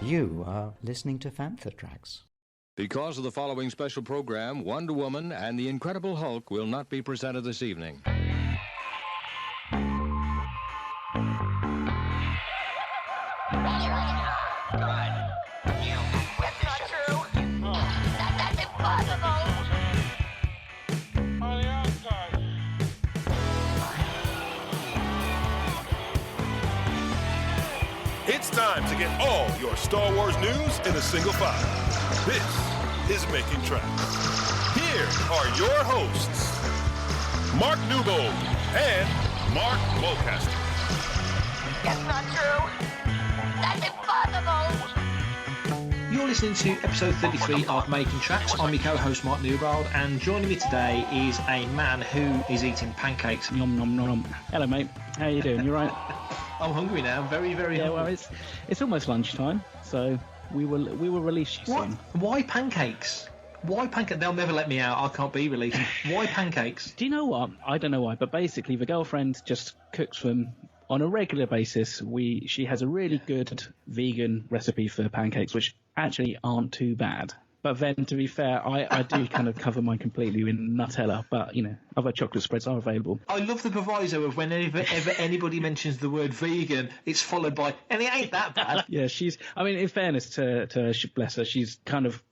You are listening to Fantha Tracks. Because of the following special program, Wonder Woman and the Incredible Hulk will not be presented this evening. It's time to get all your Star Wars news in a single file. This is Making Tracks. Here are your hosts, Mark Newbold and Mark Mulcaster. That's not true. That's impossible. You're listening to episode 33 of Making Tracks. I'm your co-host Mark Newbold, and joining me today is a man who is eating pancakes. Nom nom nom. Hello, mate. How you doing? You right? I'm hungry now. Very, very hungry. Well, it's almost lunchtime, so we will release you soon. Why pancakes? Why pancakes? They'll never let me out. I can't be released. Why pancakes? Do you know what? I don't know why, but basically the girlfriend just cooks them on a regular basis. She has a really good vegan recipe for pancakes, which actually aren't too bad. But then, to be fair, I do kind of cover mine completely in Nutella, but, you know, other chocolate spreads are available. I love the proviso of whenever anybody mentions the word vegan, it's followed by, and it ain't that bad. Yeah, in fairness to her, bless her, she's kind of,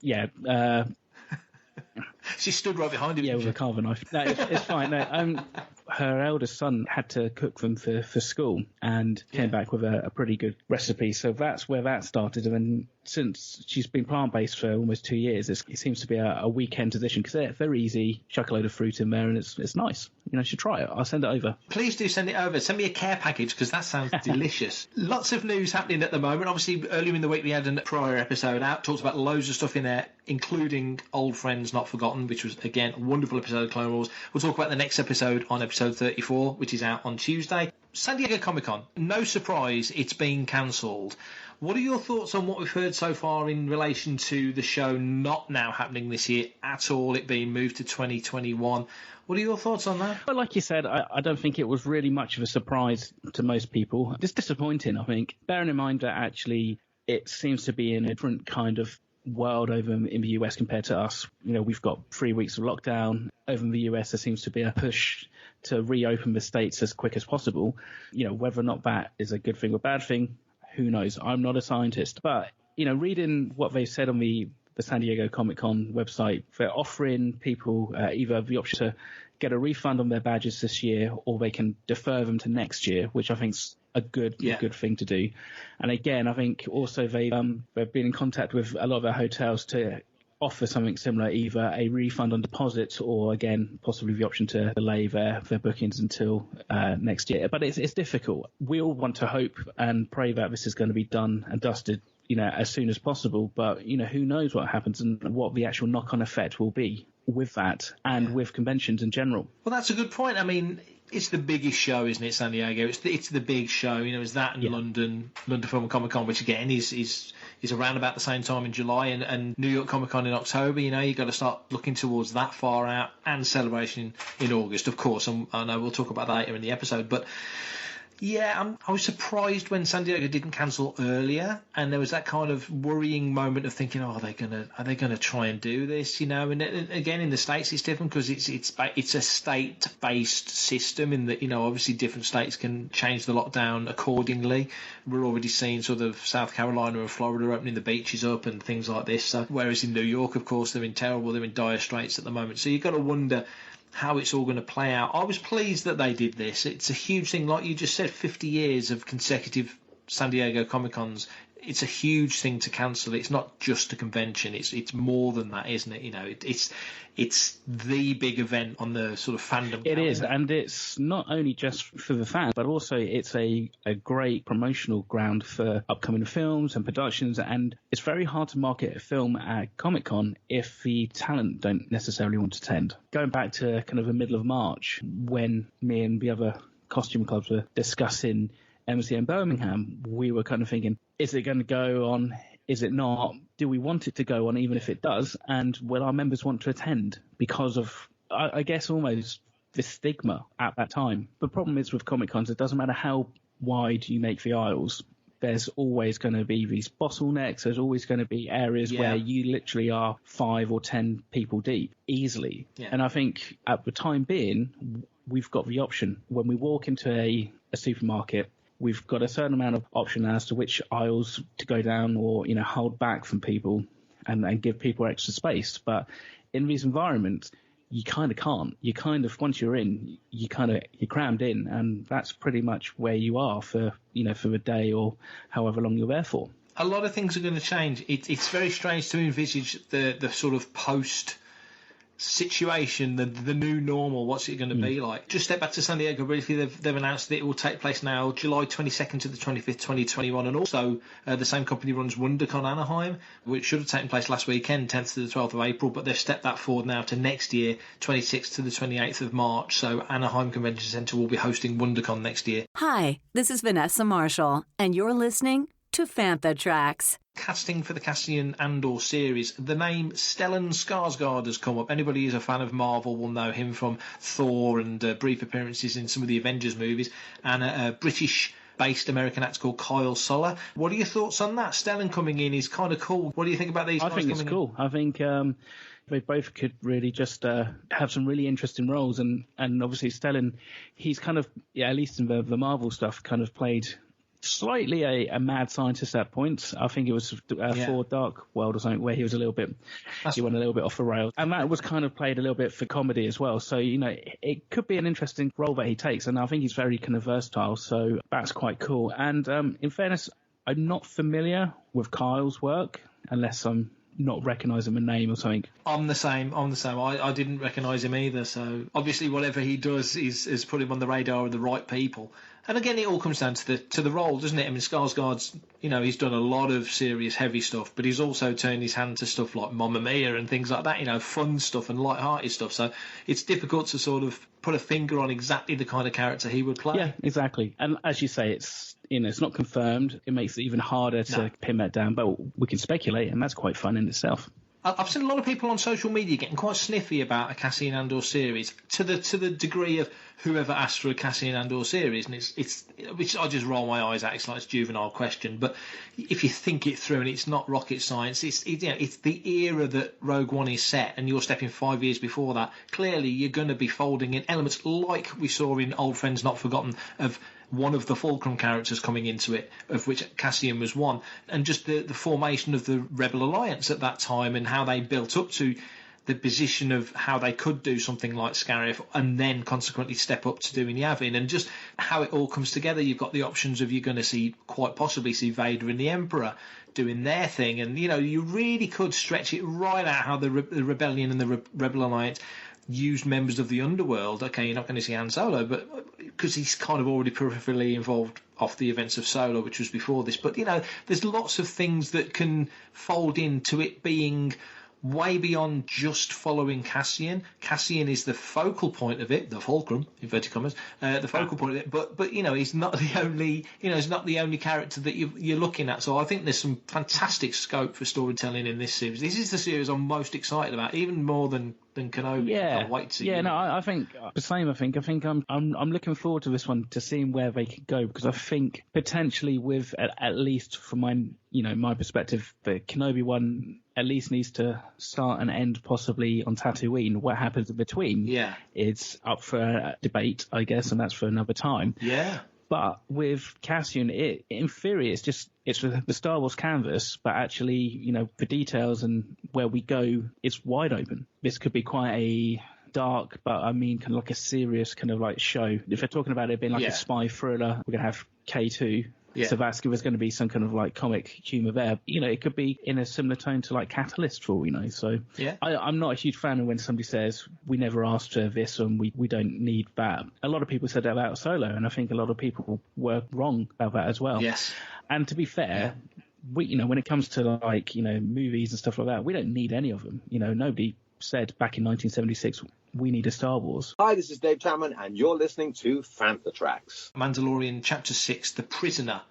she stood right behind him. Yeah, with a carver knife. No, it's fine. No, her eldest son had to cook them for school and came back with a pretty good recipe. So that's where that started. And then since she's been plant-based for almost 2 years, it seems to be a weekend tradition because they're very easy. Chuck a load of fruit in there and it's nice. You know, you should try it. I'll send it over. Please do send it over. Send me a care package because that sounds delicious. Lots of news happening at the moment. Obviously, earlier in the week we had a prior episode out. Talked about loads of stuff in there, including Old Friends Not Forgotten, which was, again, a wonderful episode of Clone Wars. We'll talk about the next episode on episode 34, which is out on Tuesday. San Diego Comic-Con. No surprise, it's been cancelled. What are your thoughts on what we've heard so far in relation to the show not now happening this year at all, it being moved to 2021? What are your thoughts on that? Well, like you said, I don't think it was really much of a surprise to most people. Just disappointing, I think. Bearing in mind that actually it seems to be in a different kind of world over in the US compared to us. You know, we've got 3 weeks of lockdown. Over in the US, there seems to be a push to reopen the states as quick as possible. You know, whether or not that is a good thing or bad thing, who knows? I'm not a scientist. But, you know, reading what they've said on the San Diego Comic-Con website, they're offering people either the option to get a refund on their badges this year or they can defer them to next year, which I think's a good thing to do. And again, I think also they've been in contact with a lot of their hotels to offer something similar, either a refund on deposits or, again, possibly the option to delay their bookings until next year. But it's difficult. We all want to hope and pray that this is going to be done and dusted, you know, as soon as possible. But, you know, who knows what happens and what the actual knock-on effect will be with that and with conventions in general. Well, that's a good point. I mean, it's the biggest show, isn't it, San Diego? It's the big show. You know, it's that and London Film and Comic Con, which again is around about the same time in July, and New York Comic Con in October. You know, you've got to start looking towards that far out, and Celebration in August, of course. And I know we'll talk about that later in the episode, but. Yeah, I was surprised when San Diego didn't cancel earlier, and there was that kind of worrying moment of thinking, oh, are they gonna try and do this? You know, and again in the States it's different because it's a state-based system in that, you know, obviously different states can change the lockdown accordingly. We're already seeing sort of South Carolina and Florida opening the beaches up and things like this. So, whereas in New York, of course, they're in dire straits at the moment. So you've got to wonder how it's all going to play out. I was pleased that they did this. It's a huge thing. Like you just said, 50 years of consecutive San Diego Comic-Cons. It's a huge thing to cancel. It's not just a convention. It's more than that, isn't it? You know, it's the big event on the sort of fandom. It is, and it's not only just for the fans, but also it's a great promotional ground for upcoming films and productions. And it's very hard to market a film at Comic-Con if the talent don't necessarily want to attend. Going back to kind of the middle of March, when me and the other costume clubs were discussing MCM Birmingham, we were kind of thinking, is it going to go on? Is it not? Do we want it to go on even if it does? And will our members want to attend because of, I guess, almost the stigma at that time? The problem is with Comic-Cons, it doesn't matter how wide you make the aisles. there's always going to be these bottlenecks. There's always going to be areas where you literally are 5 or 10 people deep easily. Yeah. And I think at the time being, we've got the option. When we walk into a supermarket, we've got a certain amount of option as to which aisles to go down or, hold back from people and give people extra space. But in these environments, you kind of can't. You kind of, once you're in, you're crammed in, and that's pretty much where you are for the day or however long you're there for. A lot of things are going to change. It's very strange to envisage the sort of post situation, the new normal. What's it going to be like? Just step back to San Diego briefly. They've announced that it will take place now July 22nd to the 25th, 2021, and also the same company runs WonderCon Anaheim, which should have taken place last weekend, 10th to the 12th of April, but they've stepped that forward now to next year, 26th to the 28th of March. So Anaheim Convention Center will be hosting WonderCon next year. Hi, this is Vanessa Marshall, and you're listening to Fantha Tracks. Casting for the Cassian Andor series, the name Stellan Skarsgård has come up. Anybody who's a fan of Marvel will know him from Thor and brief appearances in some of the Avengers movies, and a British-based American actor called Kyle Soller. What are your thoughts on that? Stellan coming in is kind of cool. What do you think about these guys coming in? I think it's cool. I think they both could really just have some really interesting roles, and obviously Stellan, he's kind of, at least in the Marvel stuff, kind of played slightly a mad scientist at points. I think it was for Dark World or something, where he was he went a little bit off the rails, and that was kind of played a little bit for comedy as well. So it could be an interesting role that he takes, and I think he's very kind of versatile. So that's quite cool. And in fairness, I'm not familiar with Kyle's work unless I'm not recognise him a name or something. I'm the same. I didn't recognise him either. So obviously whatever he does is put him on the radar of the right people. And again, it all comes down to the role, doesn't it? I mean, Skarsgård's, he's done a lot of serious, heavy stuff, but he's also turned his hand to stuff like Mamma Mia and things like that, fun stuff and light-hearted stuff. So it's difficult to sort of put a finger on exactly the kind of character he would play. Yeah, exactly. And as you say, it's not confirmed. It makes it even harder to pin that down, but we can speculate, and that's quite fun in itself. I've seen a lot of people on social media getting quite sniffy about a Cassian Andor series to the degree of whoever asked for a Cassian Andor series, and it's which I just roll my eyes at. It's like a juvenile question, but if you think it through, and it's not rocket science, it's the era that Rogue One is set, and you're stepping 5 years before that. Clearly, you're going to be folding in elements like we saw in Old Friends Not Forgotten of one of the Fulcrum characters coming into it, of which Cassian was one, and just the formation of the Rebel Alliance at that time and how they built up to the position of how they could do something like Scarif and then consequently step up to doing Yavin, and just how it all comes together. You've got the options of, you're going to quite possibly see Vader and the Emperor doing their thing, and you really could stretch it right out how the Rebellion and the Rebel Alliance used members of the underworld. Okay, you're not going to see Han Solo, but because he's kind of already peripherally involved off the events of Solo, which was before this. But there's lots of things that can fold into it being way beyond just following Cassian. Cassian is the focal point of it, the fulcrum, inverted commas, the focal point of it. But he's not the only, he's not the only character that you're looking at. So I think there's some fantastic scope for storytelling in this series. This is the series I'm most excited about, even more than Kenobi. Yeah, I can't wait to see. Yeah, no, I think the same. I think I'm looking forward to this one, to seeing where they could go, because I think potentially with at least from my perspective, the Kenobi one at least needs to start and end possibly on Tatooine. What happens in between? Yeah, it's up for a debate, I guess, and that's for another time. Yeah. But with Cassian, in theory, it's the Star Wars canvas, but actually, the details and where we go, it's wide open. This could be quite a dark, but I mean, kind of like a serious kind of like show. If they're talking about it being like a spy thriller, we're going to have K2. Yeah. So there's going to be some kind of like comic humour there. It could be in a similar tone to like Catalyst, for all we know. So I'm not a huge fan of when somebody says we never asked for this and we don't need that. A lot of people said that about Solo, and I think a lot of people were wrong about that as well. Yes. And to be fair, we when it comes to like movies and stuff like that, we don't need any of them. Nobody said back in 1976 we need a Star Wars. Hi, this is Dave Chapman, and you're listening to Fantha Tracks. Mandalorian Chapter 6, The Prisoner.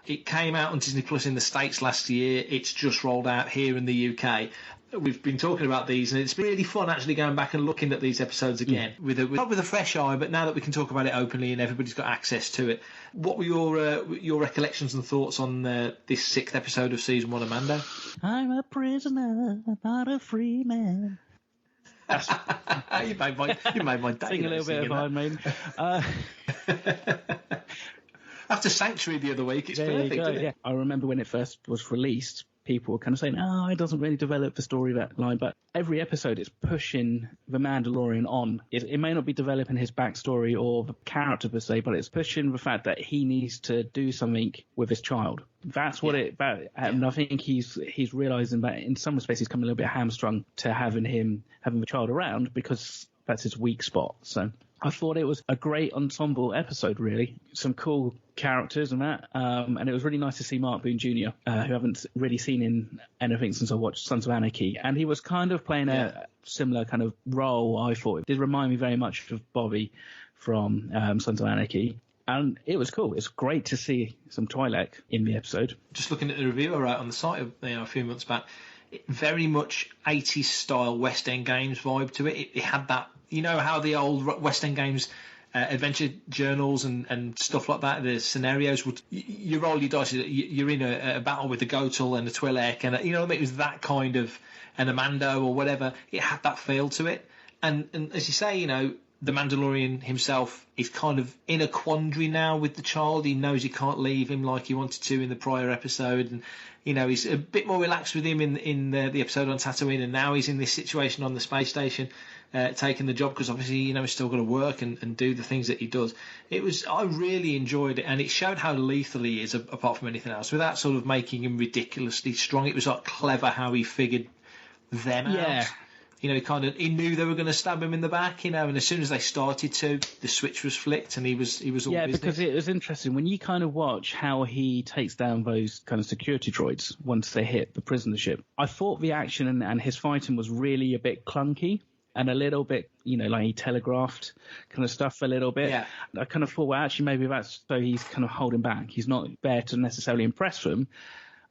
It came out on Disney Plus in the States last year. It's just rolled out here in the UK. We've been talking about these, and it's really fun actually going back and looking at these episodes again not with a fresh eye, but now that we can talk about it openly and everybody's got access to it. What were your recollections and thoughts on this 6th episode of season 1 of Mando? I'm a prisoner, not a free man. You made my day. Sing a little bit of Iron Maiden. After Sanctuary the other week, it's perfect, isn't it? Yeah. I remember when it first was released, people were kind of saying, it doesn't really develop the story that line, but every episode it's pushing the Mandalorian on. It may not be developing his backstory or the character per se, but it's pushing the fact that he needs to do something with his child. That's what and I think he's realising that in some respects he's coming a little bit hamstrung to having the child around because that's his weak spot. So I thought it was a great ensemble episode, really. Some cool characters and that. And it was really nice to see Mark Boone Jr., who I haven't really seen in anything since I watched Sons of Anarchy. And he was kind of playing a similar kind of role, I thought. It did remind me very much of Bobby from Sons of Anarchy. And it was cool. It's great to see some Twi'lek in the episode. Just looking at the review I wrote on the site a few months back, very much 80s style West End Games vibe to it. It had that, you know how the old West End Games adventure journals and stuff like that, the scenarios would, you roll your dice, you're in a battle with a Gotal and a Twi'lek, and you know what I mean? It was that kind of, and a Mando or whatever. It had that feel to it. And as you say, you know, the Mandalorian himself is kind of in a quandary now with the child. He knows he can't leave him like he wanted to in the prior episode, and you know he's a bit more relaxed with him in the episode on Tatooine, and now he's in this situation on the space station, taking the job because obviously you know he's still got to work and do the things that he does. I really enjoyed it, and it showed how lethal he is apart from anything else, without sort of making him ridiculously strong. It was like clever how he figured them out. You know, he knew they were going to stab him in the back, you know, and as soon as they started to, the switch was flicked and he was all business. Because it was interesting when you kind of watch how he takes down those kind of security droids once they hit the prisoner ship. I thought the action and his fighting was really a bit clunky and a little bit, you know, like he telegraphed kind of stuff a little bit. Yeah. I kind of thought, well, actually, maybe that's so he's kind of holding back. He's not there to necessarily impress them.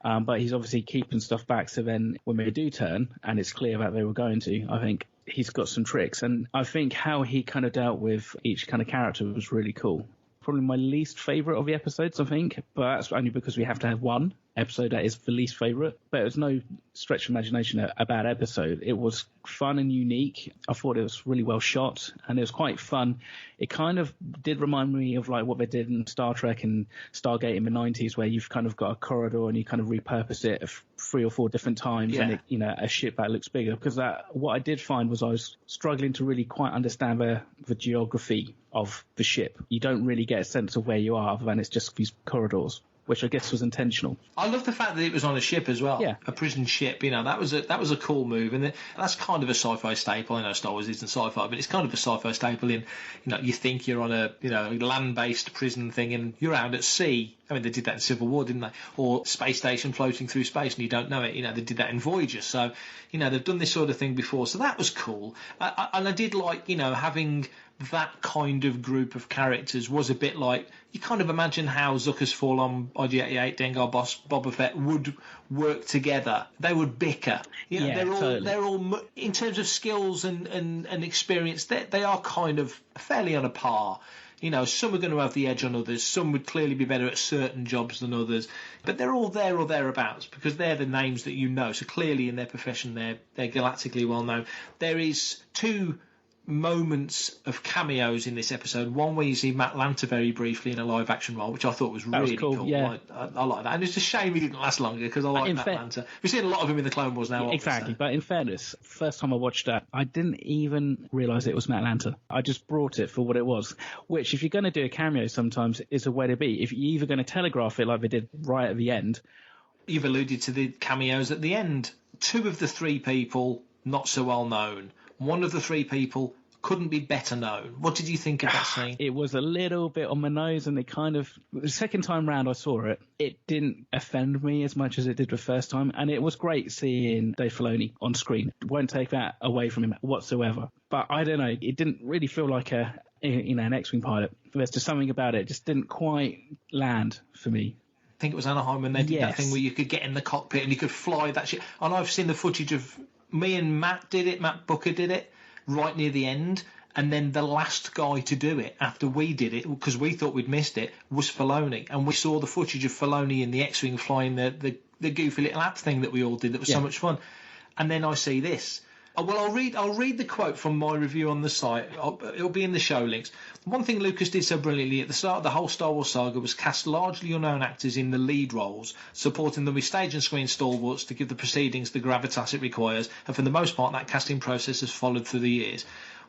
But he's obviously keeping stuff back, so then when they do turn, and it's clear that they were going to, I think he's got some tricks. And I think how he kind of dealt with each kind of character was really cool. Probably my least favourite of the episodes, I think, but that's only because we have to have one episode that is the least favourite. But it was no stretch of imagination a bad episode. It was fun and unique. I thought it was really well shot, and it was quite fun. It kind of did remind me of like what they did in Star Trek and Stargate in the 90s, where you've kind of got a corridor and you kind of repurpose it 3 or 4 different times, and it, you know, a ship that looks bigger. Because what I did find was I was struggling to really quite understand the geography of the ship. You don't really get a sense of where you are other than it's just these corridors, which I guess was intentional. I love the fact that it was on a ship as well. Yeah. A prison ship, you know, that was a cool move. And that's kind of a sci-fi staple. I know Star Wars isn't sci-fi, but it's kind of a sci-fi staple in, you know, you think you're on a, you know, land-based prison thing and you're out at sea. I mean, they did that in Civil War, didn't they? Or space station floating through space and you don't know it. You know, they did that in Voyager. So, you know, they've done this sort of thing before. So that was cool. And I did like, you know, having that kind of group of characters was a bit like, you kind of imagine how Zucker's Fall on IG-88, Dengar Boss, Boba Fett would work together. They would bicker. You know, they're all in terms of skills and experience, they are kind of fairly on a par. You know, some are going to have the edge on others. Some would clearly be better at certain jobs than others. But they're all there or thereabouts because they're the names that you know. So clearly in their profession, they're galactically well known. There is 2 moments of cameos in this episode. One where you see Matt Lanter very briefly in a live action role, which I thought was really cool. Yeah. I like that, and it's a shame he didn't last longer because I like Matt Lanter. We've seen a lot of him in the Clone Wars now. Exactly, but in fairness, first time I watched that, I didn't even realise it was Matt Lanter. I just brought it for what it was, which if you're going to do a cameo sometimes is a way to be. If you're either going to telegraph it like they did right at the end. You've alluded to the cameos at the end. 2 of the 3 people not so well known. One of the 3 people couldn't be better known. What did you think of that scene? It was a little bit on my nose, and it kind of, the second time round I saw it, it didn't offend me as much as it did the first time, and it was great seeing Dave Filoni on screen. Won't take that away from him whatsoever. But I don't know, it didn't really feel like an X-Wing pilot. There's just something about it just didn't quite land for me. think it was Anaheim when they did that Yes. thing where you could get in the cockpit and you could fly that shit. And I've seen the footage of me and Matt Booker did it right near the end. And then the last guy to do it after we did it, because we thought we'd missed it, was Filoni. And we saw the footage of Filoni in the X-Wing flying the goofy little app thing that we all did that was so much fun. And then I see this. Well, I'll read the quote from my review on the site. It'll be in the show links. One thing Lucas did so brilliantly at the start of the whole Star Wars saga was cast largely unknown actors in the lead roles, supporting them with stage and screen stalwarts to give the proceedings the gravitas it requires. And for the most part, that casting process has followed through the years.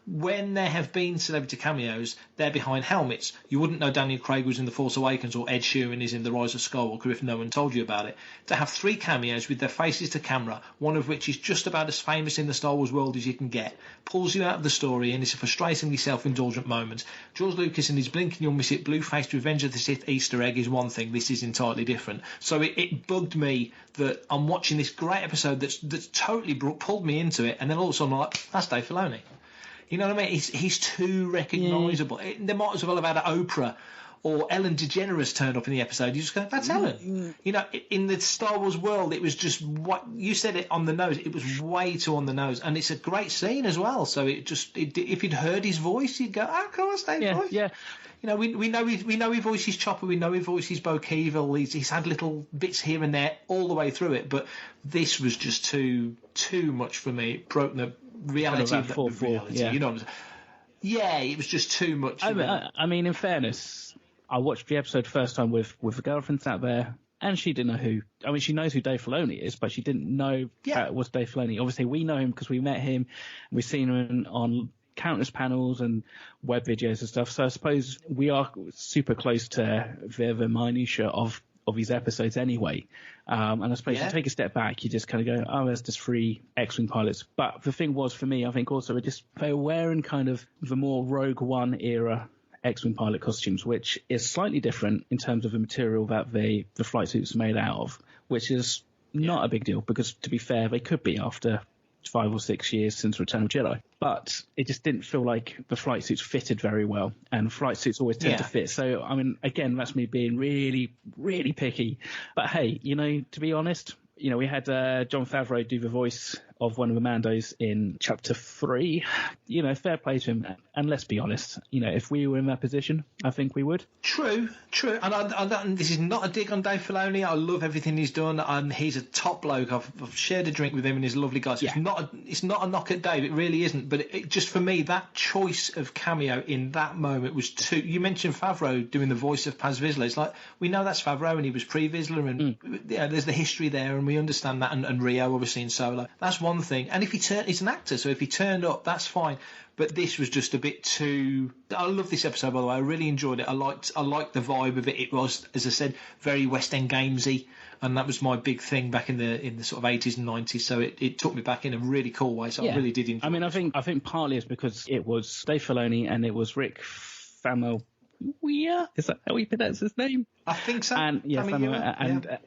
When there have been celebrity cameos, they're behind helmets. You wouldn't know Daniel Craig was in The Force Awakens or Ed Sheeran is in The Rise of Skywalker if no one told you about it. To have 3 cameos with their faces to camera, one of which is just about as famous in the Star Wars world as you can get, pulls you out of the story and is a frustratingly self-indulgent moment. George Lucas and his blink and you'll miss it blue-faced Revenge of the Sith Easter egg is one thing. This is entirely different. So it bugged me that I'm watching this great episode that's totally pulled me into it, and then all of a sudden I'm like, that's Dave Filoni. You know what I mean? He's too recognisable. Yeah. They might as well have had Oprah or Ellen DeGeneres turned up in the episode. You just go, that's Ellen. You know, in the Star Wars world, it was just what you said it on the nose. It was way too on the nose, and it's a great scene as well. So if you'd heard his voice, you'd go, oh, of course, Dave's voice. Yeah. You know, we know he voices Chopper. We know he voices Bo Keevil. He's had little bits here and there all the way through it, but this was just too much for me. It broke the reality of the reality. Yeah. You know what I'm saying? Yeah, it was just too much. I mean, in fairness, I watched the episode first time with a girlfriend sat there, and she didn't know who. I mean, she knows who Dave Filoni is, but she didn't know it was Dave Filoni. Obviously, we know him because we met him, and we've seen him on countless panels and web videos and stuff. So I suppose we are super close to the minutiae of his episodes anyway. And I suppose you take a step back, you just kind of go, oh, there's just 3 X-Wing pilots. But the thing was, for me, I think also they were wearing kind of the more Rogue One era X-Wing pilot costumes, which is slightly different in terms of the material that the flight suits are made out of, which is not a big deal because, to be fair, they could be after 5 or 6 years since Return of Jedi. But it just didn't feel like the flight suits fitted very well, and flight suits always tend to fit. So, I mean, again, that's me being really, really picky. But hey, you know, to be honest, you know, we had Jon Favreau do the voice of one of the Mandos in Chapter 3. You know, fair play to him. And let's be honest, you know, if we were in that position, I think we would. True. And this is not a dig on Dave Filoni. I love everything he's done, and he's a top bloke. I've shared a drink with him, and he's a lovely guy. So it's not a knock at Dave. It really isn't. But it just for me, that choice of cameo in that moment was too. You mentioned Favreau doing the voice of Paz Vizsla. It's like we know that's Favreau, and he was pre-Vizsla, and there's the history there, and we understand that. And Rio obviously in Solo. That's one thing. And if he's an actor, so if he turned up, that's fine. But this was just a bit too. I love this episode, by the way. I really enjoyed it. I liked the vibe of it. It was, as I said, very West End Gamesy, and that was my big thing back in the sort of 80s and 90s. So it took me back in a really cool way. So I really did enjoy. I mean, I think partly it's because it was Dave Filoni and it was Rick Famuyiwa. Is that how he pronounces his name? I think so. And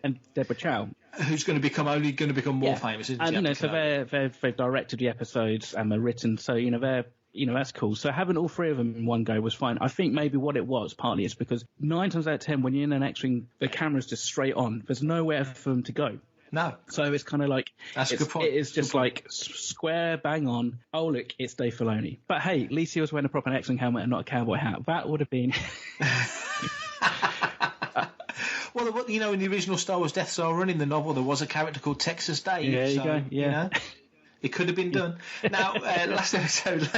and Deborah Chow, who's going to become more famous. Isn't and she? You know, so they've directed the episodes and they're written. So you know that's cool. So having all 3 of them in one go was fine. I think maybe what it was partly is because 9 times out of 10 when you're in an X-Wing, the camera's just straight on. There's nowhere for them to go. No. So it's kind of like that's a good point. It is just like square bang on. Oh look, it's Dave Filoni. But hey, at least he was wearing a proper X-Wing helmet and not a cowboy hat. That would have been. Well, you know, in the original Star Wars Death Star run in the novel, there was a character called Texas Dave. There you go. Yeah. You know, it could have been done. Now, last episode,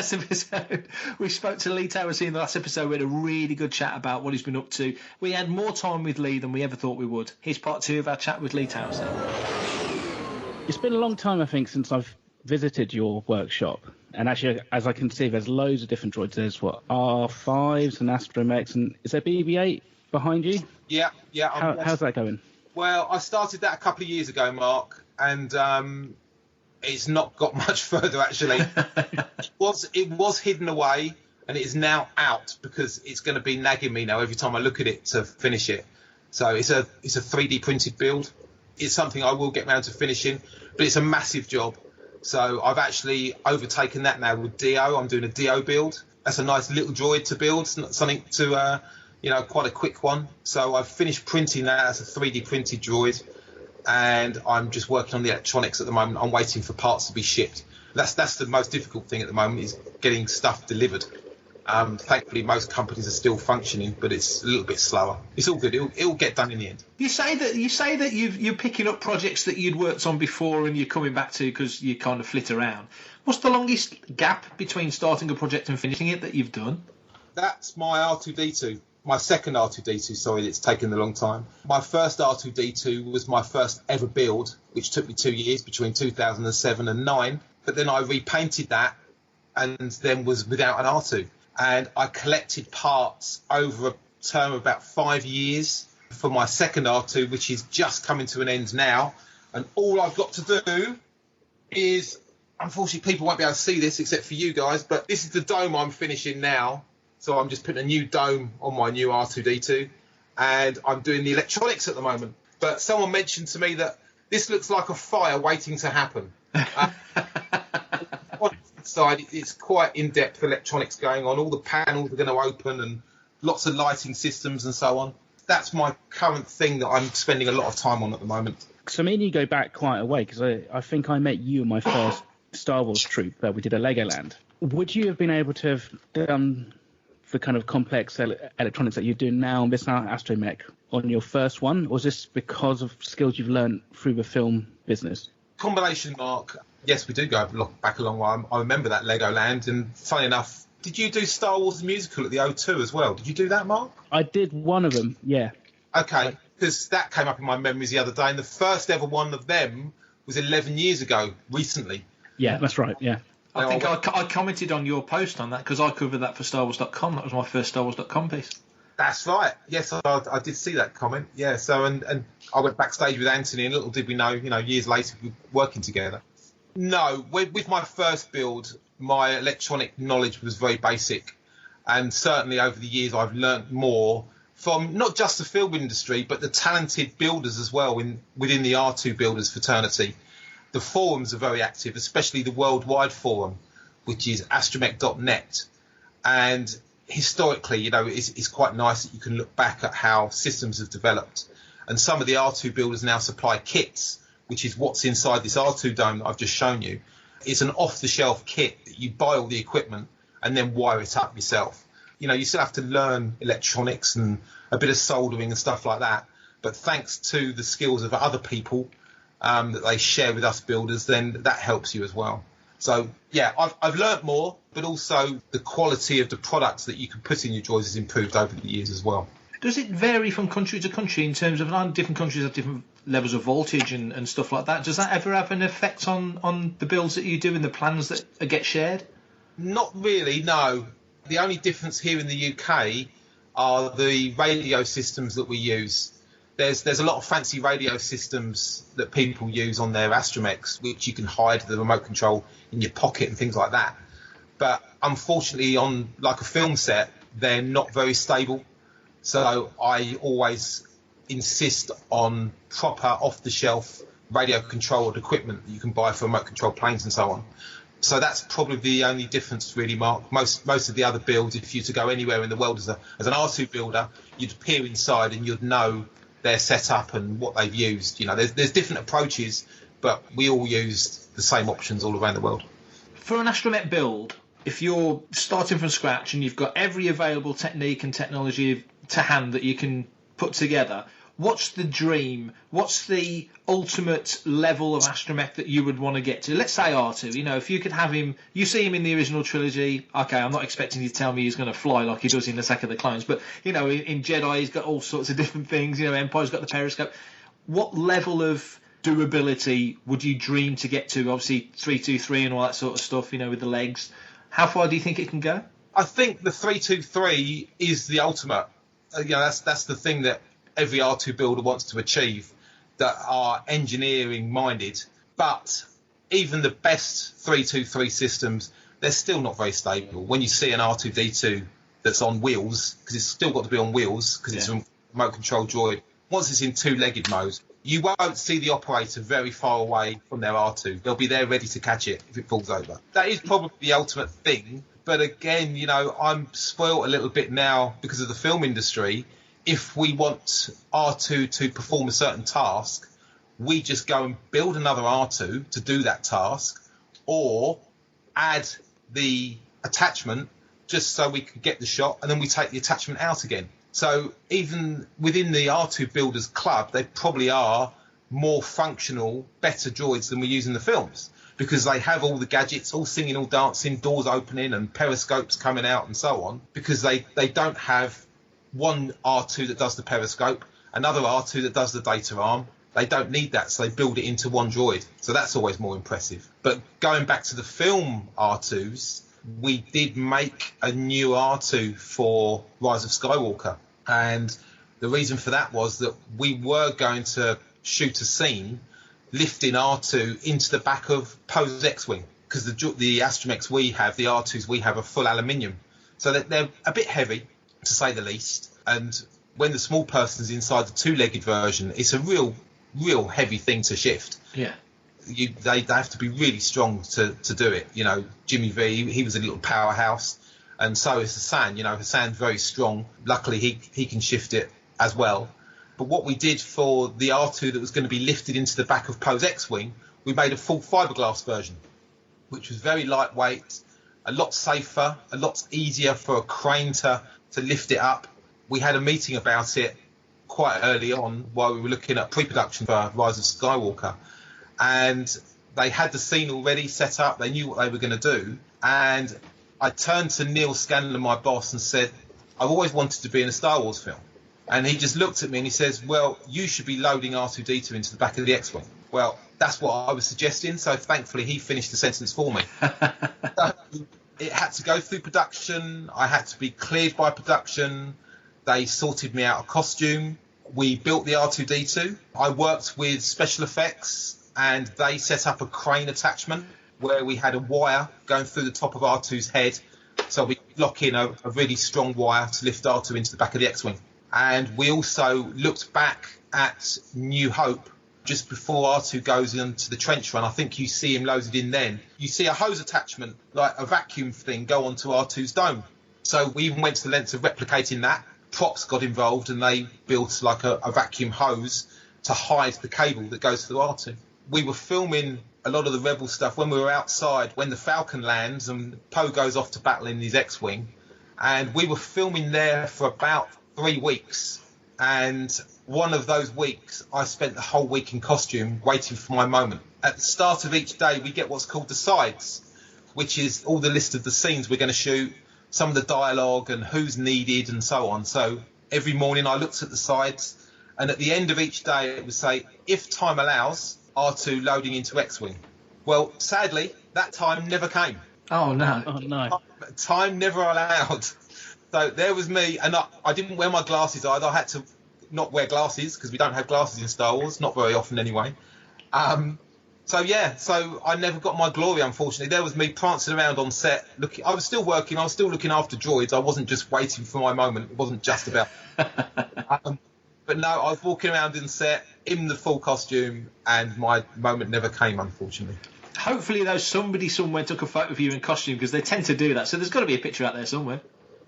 we spoke to Lee Towersey in the last episode. We had a really good chat about what he's been up to. We had more time with Lee than we ever thought we would. Here's part 2 of our chat with Lee Towersey. It's been a long time, I think, since I've visited your workshop. And actually, as I can see, there's loads of different droids. There's R5s and Astromechs, and is there BB-8 behind you? Yeah. How's that going? Well, I started that a couple of years ago, Mark, and it's not got much further actually. It was hidden away, and it is now out because it's going to be nagging me now every time I look at it to finish it. So it's a 3D printed build. It's something I will get round to finishing, but it's a massive job. So I've actually overtaken that now with Dio. I'm doing a Dio build. That's a nice little droid to build, something to quite a quick one. So I've finished printing that as a 3D printed droid, and I'm just working on the electronics at the moment. I'm waiting for parts to be shipped. That's the most difficult thing at the moment, is getting stuff delivered. Thankfully, most companies are still functioning, but it's a little bit slower. It's all good. It'll get done in the end. You say that you're picking up projects that you'd worked on before and you're coming back to because you kind of flit around. What's the longest gap between starting a project and finishing it that you've done? That's my R2-D2. My second R2-D2, sorry, it's taken a long time. My first R2-D2 was my first ever build, which took me 2 years, between 2007 and 2009. But then I repainted that and then was without an R2. And I collected parts over a term of about 5 years for my second R2, which is just coming to an end now. And all I've got to do is, unfortunately, people won't be able to see this except for you guys, but this is the dome I'm finishing now. So I'm just putting a new dome on my new R2-D2, and I'm doing the electronics at the moment. But someone mentioned to me that this looks like a fire waiting to happen. Side, it's quite in-depth electronics going on. All the panels are going to open and lots of lighting systems and so on. That's my current thing that I'm spending a lot of time on at the moment. So me and you go back quite a way, because I think I met you in my first Star Wars troop where we did a Legoland. Would you have been able to have done the kind of complex electronics that you're doing now on this astromech on your first one, or is this because of skills you've learned through the film business? Combination, Mark. Yes, we do go back a long way. I remember that Legoland, and funny enough, did you do Star Wars the musical at the O2 as well? Did you do that, Mark? I did one of them, yeah. Okay, because that came up in my memories the other day, and the first ever one of them was 11 years ago, recently. Yeah, that's right, yeah. I think I commented on your post on that because I covered that for StarWars.com. That was my first StarWars.com piece. That's right. Yes, I did see that comment. Yeah, so and I went backstage with Anthony, and little did we know, years later, we were working together. No, with my first build, my electronic knowledge was very basic. And certainly over the years, I've learnt more from not just the film industry, but the talented builders as well within the R2 builders fraternity. The forums are very active, especially the worldwide forum, which is astromech.net. And historically, it's quite nice that you can look back at how systems have developed. And some of the R2 builders now supply kits, which is what's inside this R2 dome that I've just shown you. It's an off-the-shelf kit that you buy all the equipment and then wire it up yourself. You still have to learn electronics and a bit of soldering and stuff like that. But thanks to the skills of other people that they share with us builders, then that helps you as well. So, yeah, I've learnt more, but also the quality of the products that you can put in your droids has improved over the years as well. Does it vary from country to country in terms of different countries have different levels of voltage and stuff like that? Does that ever have an effect on the builds that you do and the plans that get shared? Not really, no. The only difference here in the UK are the radio systems that we use. There's a lot of fancy radio systems that people use on their astromechs, which you can hide the remote control in your pocket and things like that. But unfortunately, on like a film set, they're not very stable. So I always insist on proper off-the-shelf radio-controlled equipment that you can buy for remote control planes and so on. So that's probably the only difference, really, Mark. Most of the other builds, if you were to go anywhere in the world as an R2 builder, you'd peer inside and you'd know their setup and what they've used. There's different approaches, but we all use the same options all around the world. For an astromech build, if you're starting from scratch and you've got every available technique and technology to hand that you can put together, what's the dream? What's the ultimate level of astromech that you would want to get to? Let's say R2. If you could have him, you see him in the original trilogy. Okay, I'm not expecting you to tell me he's going to fly like he does in Attack of the Clones, but in Jedi he's got all sorts of different things. Empire's got the periscope. What level of durability would you dream to get to? Obviously 323 and all that sort of stuff. With the legs. How far do you think it can go? I think the 323 is the ultimate. That's the thing that every R2 builder wants to achieve, that are engineering minded. But even the best 323 systems, they're still not very stable. When you see an R2-D2 that's on wheels, because it's still got to be on wheels, because it's a remote control droid, once it's in two-legged mode, you won't see the operator very far away from their R2. They'll be there ready to catch it if it falls over. That is probably the ultimate thing, But again, you know, I'm spoilt a little bit now because of the film industry. If we want R2 to perform a certain task, we just go and build another R2 to do that task, or add the attachment just so we can get the shot, and then we take the attachment out again. So even within the R2 Builders Club, they probably are more functional, better droids than we use in the films, because they have all the gadgets, all singing, all dancing, doors opening and periscopes coming out and so on, because they don't have one R2 that does the periscope, another R2 that does the data arm. They don't need that, so they build it into one droid. So that's always more impressive. But going back to the film R2s, we did make a new R2 for Rise of Skywalker. And the reason for that was that we were going to shoot a scene lifting R2 into the back of Poe's X-Wing, because the Astromechs we have, the R2s we have, are full aluminium. So they're a bit heavy, to say the least. And when the small person's inside the two-legged version, it's a real heavy thing to shift. Yeah. They have to be really strong to do it. You know, Jimmy V, he was a little powerhouse, and so is Hassan. You know, Hassan's very strong. Luckily, he can shift it as well. But what we did for the R2 that was going to be lifted into the back of Poe's X-Wing, we made a full fiberglass version, which was very lightweight, a lot safer, a lot easier for a crane to lift it up. We had a meeting about it quite early on while we were looking at pre-production for Rise of Skywalker, and they had the scene already set up. They knew what they were going to do, and I turned to Neil Scanlon, my boss, and said, I've always wanted to be in a Star Wars film. And he just looked at me and he says, well, you should be loading R2-D2 into the back of the X-Wing. Well, that's what I was suggesting, so thankfully he finished the sentence for me. So it had to go through production. I had to be cleared by production. They sorted me out a costume. We built the R2-D2. I worked with special effects, and they set up a crane attachment where we had a wire going through the top of R2's head, so we could lock in a really strong wire to lift R2 into the back of the X-Wing. And we also looked back at New Hope just before R2 goes into the trench run. I think you see him loaded in then. You see a hose attachment, like a vacuum thing, go onto R2's dome. So we even went to the lengths of replicating that. Props got involved, and they built like a vacuum hose to hide the cable that goes through R2. We were filming a lot of the Rebel stuff when we were outside, when the Falcon lands and Poe goes off to battle in his X-Wing. And we were filming there for about 3 weeks. And one of those weeks, I spent the whole week in costume waiting for my moment. At the start of each day, we get what's called the sides, which is all the list of the scenes we're going to shoot, some of the dialogue and who's needed and so on. So every morning I looked at the sides, and at the end of each day it would say, if time allows, R2 loading into X-Wing. Well, sadly, that time never came. Oh, no. Oh, no. Time never allowed. So there was me, and I didn't wear my glasses either. I had to not wear glasses because we don't have glasses in Star Wars, not very often anyway. So I never got my glory, unfortunately. There was me prancing around on set. I was still working. I was still looking after droids. I wasn't just waiting for my moment. It wasn't just about. But no, I was walking around in set in the full costume, and my moment never came, unfortunately. Hopefully, though, somebody somewhere took a photo of you in costume, because they tend to do that. So there's got to be a picture out there somewhere.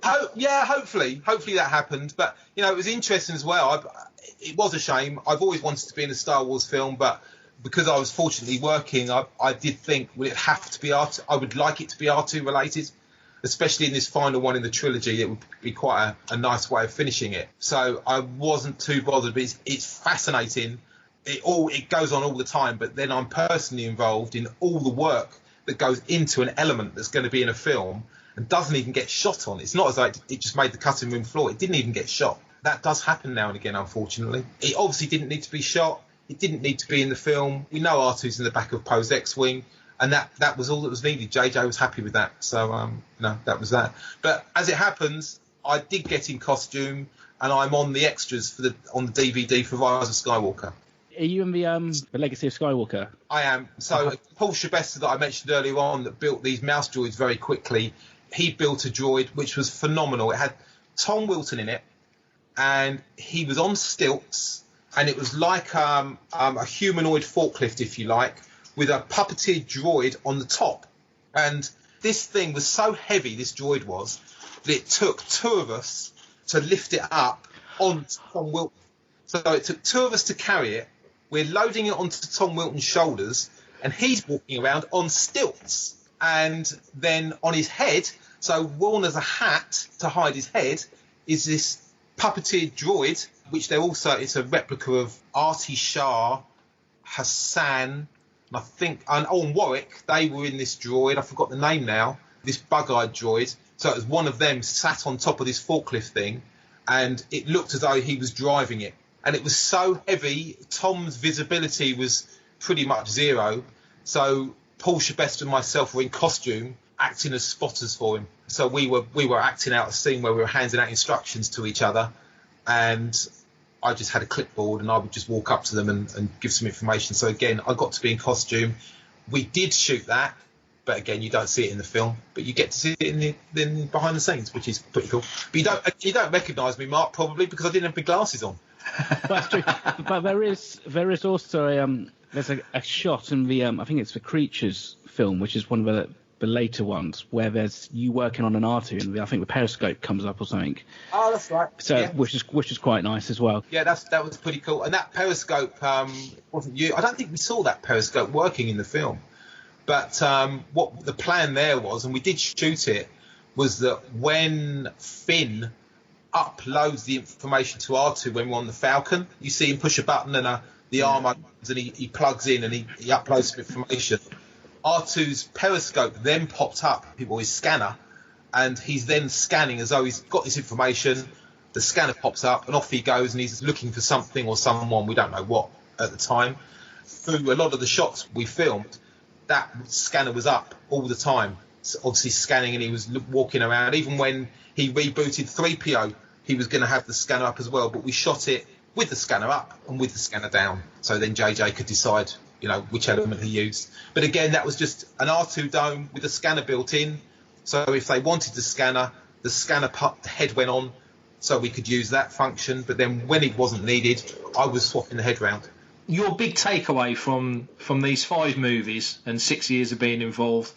Oh, yeah, hopefully that happened. But, you know, it was interesting as well. It was a shame. I've always wanted to be in a Star Wars film, but because I was fortunately working, I did think, will it have to be R2? I would like it to be R2 related, especially in this final one in the trilogy. It would be quite a nice way of finishing it. So I wasn't too bothered, but it's fascinating. It goes on all the time, but then I'm personally involved in all the work that goes into an element that's going to be in a film and doesn't even get shot on. It's not as though it just made the cutting room floor. It didn't even get shot. That does happen now and again, unfortunately. It obviously didn't need to be shot. It didn't need to be in the film. We know R2's in the back of Poe's X-Wing, and that was all that was needed. JJ was happy with that. So, that was that. But as it happens, I did get in costume, and I'm on the extras on the DVD for Rise of Skywalker. Are you in the Legacy of Skywalker? I am. So Paul Shabester that I mentioned earlier on that built these mouse droids very quickly, he built a droid which was phenomenal. It had Tom Wilton in it, and he was on stilts, and it was like a humanoid forklift, if you like, with a puppeteered droid on the top. And this thing was so heavy, this droid was, that it took two of us to lift it up on Tom Wilton. So it took two of us to carry it. We're loading it onto Tom Wilton's shoulders, and he's walking around on stilts. And then on his head, so worn as a hat to hide his head, is this puppeteered droid, which it's a replica of Artie Shah, Hassan, and Warwick. They were in this droid. I forgot the name now. This bug-eyed droid. So it was one of them sat on top of this forklift thing, and it looked as though he was driving it. And it was so heavy, Tom's visibility was pretty much zero. So Paul Shabest and myself were in costume, acting as spotters for him. So we were acting out a scene where we were handing out instructions to each other, and I just had a clipboard and I would just walk up to them and give some information. So again, I got to be in costume. We did shoot that, but again, you don't see it in the film, but you get to see it in behind the scenes, which is pretty cool. But you don't recognise me, Mark, probably because I didn't have my glasses on. That's true. But there is also there's a shot in the I think it's the Creatures film, which is one of the later ones, where there's you working on an R2 and I think the periscope comes up or something. Oh, that's right. So yeah. which is quite nice as well. Yeah, that was pretty cool. And that periscope wasn't you. I don't think we saw that periscope working in the film. But what the plan there was, and we did shoot it, was that when Finn uploads the information to R2 when we're on the Falcon, you see him push a button and the arm opens and he plugs in and he uploads some information. R2's periscope then popped up, his scanner, and he's then scanning as though he's got this information. The scanner pops up and off he goes, and he's looking for something or someone, we don't know what at the time. Through a lot of the shots we filmed, that scanner was up all the time, so obviously scanning, and he was walking around. Even when he rebooted 3PO, he was going to have the scanner up as well, but we shot it with the scanner up and with the scanner down, so then JJ could decide which element he used. But again, that was just an R2 dome with a scanner built in, so if they wanted the scanner head went on, so we could use that function. But then when it wasn't needed, I was swapping the head round. Your big takeaway from these 5 movies and 6 years of being involved,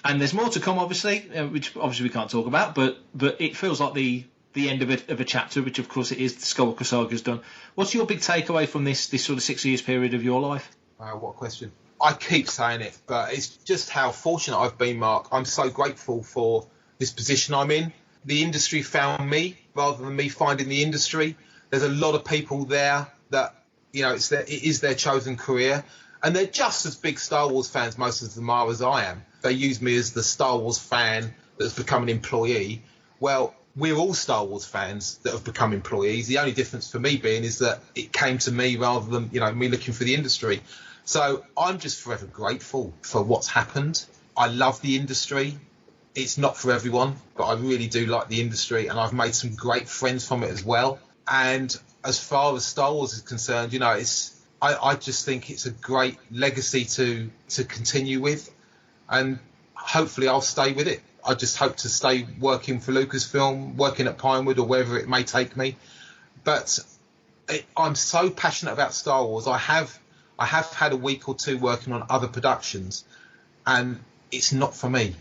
and there's more to come, obviously, which obviously we can't talk about, but it feels like the end of a chapter, which of course it is. The Skywalker Saga's done. What's your big takeaway from this sort of 6 years period of your life? What a question. I keep saying it, but it's just how fortunate I've been, Mark. I'm so grateful for this position I'm in. The industry found me rather than me finding the industry. There's a lot of people there that, it is their chosen career, and they're just as big Star Wars fans, most of them are, as I am. They use me as the Star Wars fan that's become an employee. Well, we're all Star Wars fans that have become employees. The only difference for me being is that it came to me rather than, me looking for the industry. So I'm just forever grateful for what's happened. I love the industry. It's not for everyone, but I really do like the industry, and I've made some great friends from it as well. And as far as Star Wars is concerned, I just think it's a great legacy to continue with, and hopefully I'll stay with it. I just hope to stay working for Lucasfilm, working at Pinewood or wherever it may take me. But I'm so passionate about Star Wars. I have had a week or two working on other productions, and it's not for me.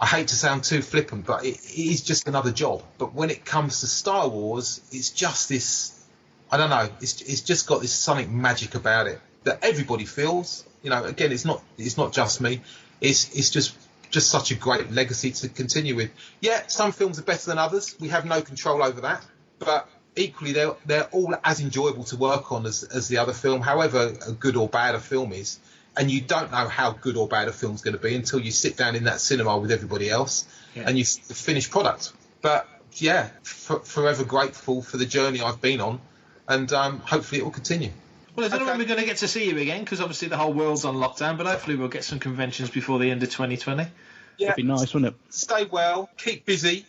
I hate to sound too flippant, but it is just another job. But when it comes to Star Wars, it's just this, I don't know, it's just got this something magic about it that everybody feels. Again, it's not just me. It's just such a great legacy to continue with. Yeah, some films are better than others. We have no control over that. But equally, they're all as enjoyable to work on as the other film, however good or bad a film is. And you don't know how good or bad a film's going to be until you sit down in that cinema with everybody else and you see the finished product. But yeah, forever grateful for the journey I've been on, and hopefully it will continue. Well, I don't know when we're going to get to see you again, because obviously the whole world's on lockdown, but hopefully we'll get some conventions before the end of 2020. Yeah, that'd be nice, wouldn't it? Stay well, keep busy.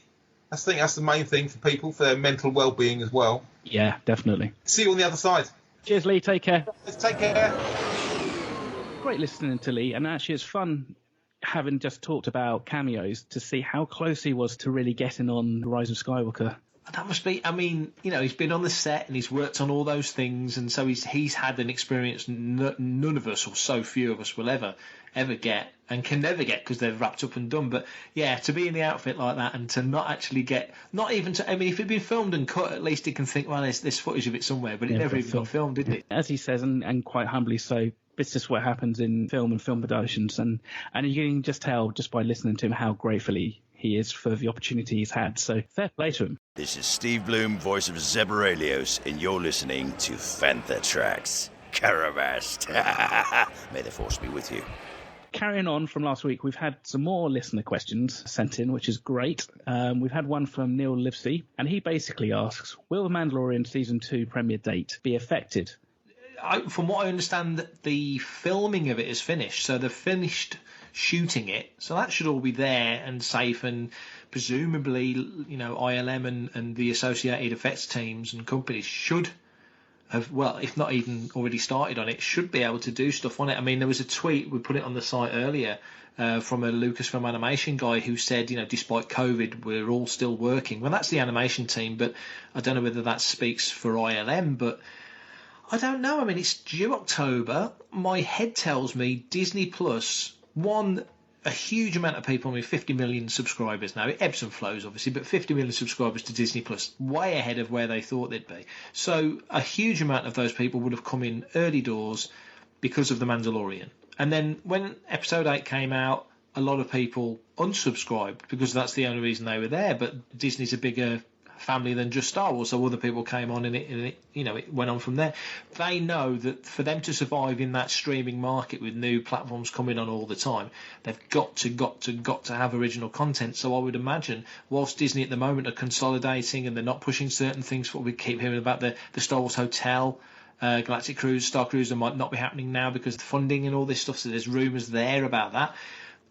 I think that's the main thing for people, for their mental well-being as well. Yeah, definitely. See you on the other side. Cheers, Lee. Take care. Take care. Great listening to Lee, and actually it's fun having just talked about cameos to see how close he was to really getting on The Rise of Skywalker. That must be. I mean, he's been on the set and he's worked on all those things, and so he's had an experience none of us, or so few of us, will ever get and can never get, because they're wrapped up and done. But yeah, to be in the outfit like that and to not actually get, not even to. I mean, if it'd been filmed and cut, at least he can think, well, there's footage of it somewhere. But it never even got filmed, did it? As he says, and quite humbly so. It's just what happens in film and film productions, and you can just tell just by listening to him how gratefully he is for the opportunity he's had. So fair play to him. This is Steve Bloom, voice of Zebralios, and you're listening to Fantha Tracks. Caravast. May the force be with you. Carrying on from last week, we've had some more listener questions sent in, which is great. We've had one from Neil Livesey, and he basically asks, will The Mandalorian Season 2 premiere date be affected? From what I understand, the filming of it is finished, so they've finished shooting it, so that should all be there and safe, and presumably, ILM and the associated effects teams and companies should have, well, if not even already started on it, should be able to do stuff on it. I mean, there was a tweet, we put it on the site earlier, from a Lucasfilm animation guy who said, despite COVID, we're all still working. Well, that's the animation team, but I don't know whether that speaks for ILM, but I don't know. I mean, it's due October. My head tells me Disney Plus, a huge amount of people, 50 million subscribers now. It ebbs and flows, obviously, but 50 million subscribers to Disney Plus, way ahead of where they thought they'd be. So a huge amount of those people would have come in early doors because of The Mandalorian. And then when Episode 8 came out, a lot of people unsubscribed because that's the only reason they were there. But Disney's a bigger family than just Star Wars, so other people came on and it went on from there. They know that for them to survive in that streaming market with new platforms coming on all the time, they've got to have original content. So I would imagine, whilst Disney at the moment are consolidating and they're not pushing certain things, what we keep hearing about the Star Wars Hotel, Galactic Cruise, Star Cruiser might not be happening now because of the funding and all this stuff, so there's rumours there about that.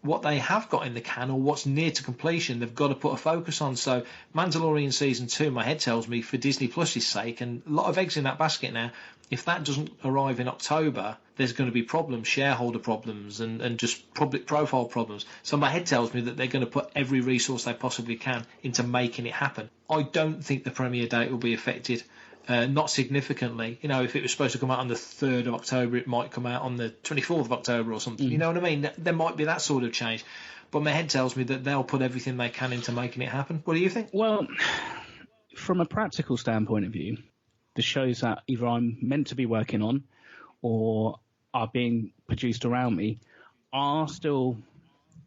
What they have got in the can, or what's near to completion, they've got to put a focus on. So Mandalorian Season 2, my head tells me, for Disney Plus's sake, and a lot of eggs in that basket now, if that doesn't arrive in October, there's going to be problems, shareholder problems, and just public profile problems. So my head tells me that they're going to put every resource they possibly can into making it happen. I don't think the premiere date will be affected. Not significantly. If it was supposed to come out on the 3rd of October, it might come out on the 24th of October or something. You know what I mean? There might be that sort of change. But my head tells me that they'll put everything they can into making it happen. What do you think? Well, from a practical standpoint of view, the shows that either I'm meant to be working on or are being produced around me are still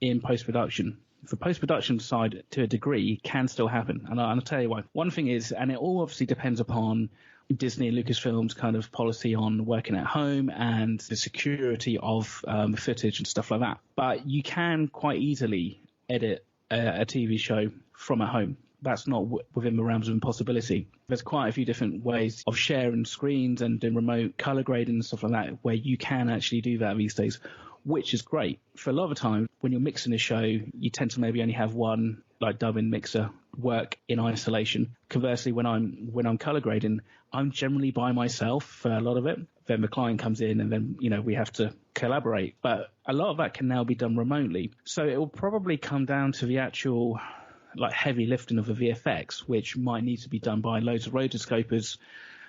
in post-production. The post-production side, to a degree, can still happen. And I'll tell you why. One thing is, and it all obviously depends upon Disney and Lucasfilm's kind of policy on working at home and the security of footage and stuff like that. But you can quite easily edit a TV show from at home. That's not within the realms of impossibility. There's quite a few different ways of sharing screens and doing remote color grading and stuff like that, where you can actually do that these days, which is great. For a lot of the time, when you're mixing a show, you tend to maybe only have one dubbing mixer work in isolation. Conversely, when I'm color grading, I'm generally by myself for a lot of it. Then the client comes in and then, we have to collaborate. But a lot of that can now be done remotely. So it will probably come down to the actual heavy lifting of the VFX, which might need to be done by loads of rotoscopers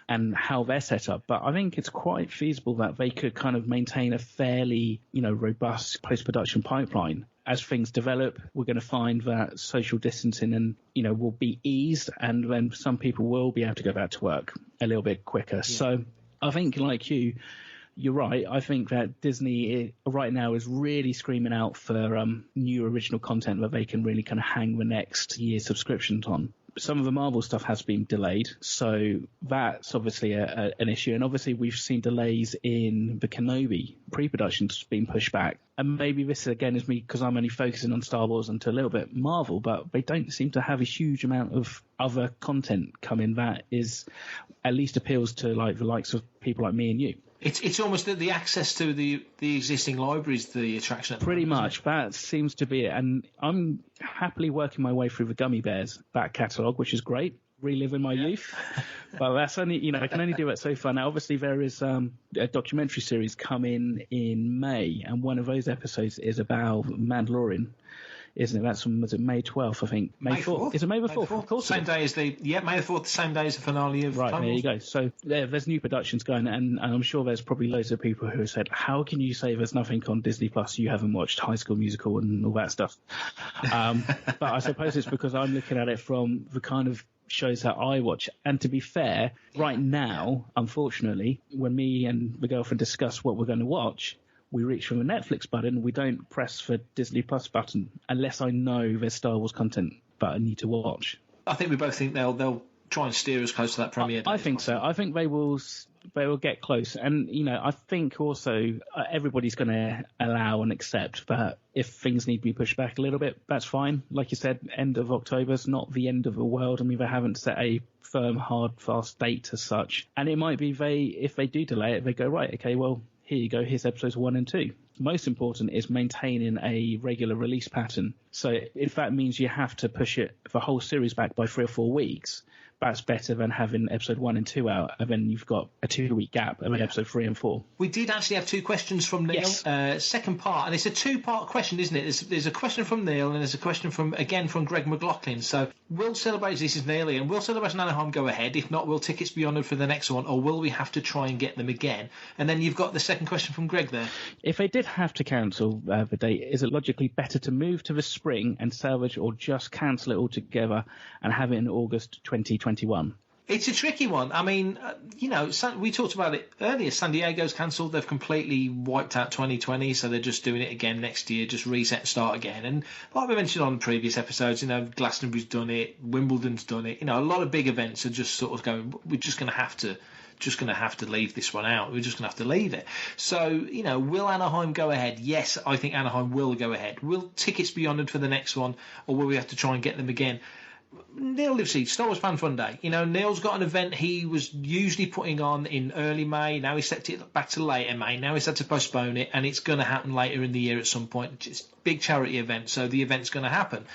and how they're set up. But I think it's quite feasible that they could kind of maintain a fairly, robust post-production pipeline. As things develop, we're going to find that social distancing and, will be eased, and then some people will be able to go back to work a little bit quicker. Yeah. So I think, like you're right. I think that Disney right now is really screaming out for new original content that they can really kind of hang the next year's subscriptions on. Some of the Marvel stuff has been delayed, so that's obviously an issue. And obviously we've seen delays in the Kenobi pre-productions being pushed back. And maybe this again is me because I'm only focusing on Star Wars and to a little bit Marvel, but they don't seem to have a huge amount of other content coming that is at least appeals to the likes of people like me and you. It's almost the access to the existing libraries, the attraction. Pretty much. That seems to be it. And I'm happily working my way through the Gummy Bears back catalogue, which is great. Reliving my youth. But that's only, I can only do it so far. Now, obviously, there is a documentary series coming in May, and one of those episodes is about Mandalorian. isn't it? That's from, was it May 12th, I think? May 4th. Is it May the 4th? Of course. Same day as May the 4th, the same day as the finale of Right, Clone there Wars. you go. So there's new productions going, and I'm sure there's probably loads of people who have said, how can you say there's nothing on Disney Plus? You haven't watched High School Musical and all that stuff. But I suppose it's because I'm looking at it from the kind of shows that I watch. And to be fair, right now, unfortunately, when me and the girlfriend discuss what we're going to watch, we reach for the Netflix button. We don't press the Disney Plus button unless I know there's Star Wars content that I need to watch. I think we both think they'll try and steer us close to that premiere date. I think so. I think they will get close. And, I think also everybody's going to allow and accept that if things need to be pushed back a little bit, that's fine. Like you said, end of October is not the end of the world. I mean, they haven't set a firm, hard, fast date as such. And it might be if they do delay it, they go, right, okay, well, here you go, here's episodes 1 and 2. Most important is maintaining a regular release pattern. So if that means you have to push the whole series back by 3 or 4 weeks, that's better than having episode 1 and 2 out, and then you've got a 2-week gap, and then episode 3 and 4. We did actually have 2 questions from Neil. Yes. Second part, and it's a 2-part question, isn't it? There's a question from Neil, and there's a question from Greg McLaughlin. So, will Celebration, this is Neil, and will Celebration Anaheim go ahead? If not, will tickets be honoured for the next one, or will we have to try and get them again? And then you've got the second question from Greg there. If they did have to cancel the date, is it logically better to move to the spring and salvage, or just cancel it altogether and have it in August 2021? It's a tricky one. I mean, we talked about it earlier. San Diego's cancelled. They've completely wiped out 2020, so they're just doing it again next year, just reset and start again. And like we mentioned on previous episodes, Glastonbury's done it, Wimbledon's done it. A lot of big events are just sort of going, we're just going to have to leave this one out. We're just going to have to leave it. So, will Anaheim go ahead? Yes, I think Anaheim will go ahead. Will tickets be honoured for the next one, or will we have to try and get them again? Neil Livesey, Star Wars Fan Fun Day. Neil's got an event he was usually putting on in early May. Now he's set it back to later May. Now he's had to postpone it, and it's going to happen later in the year at some point. It's a big charity event, so the event's going to happen.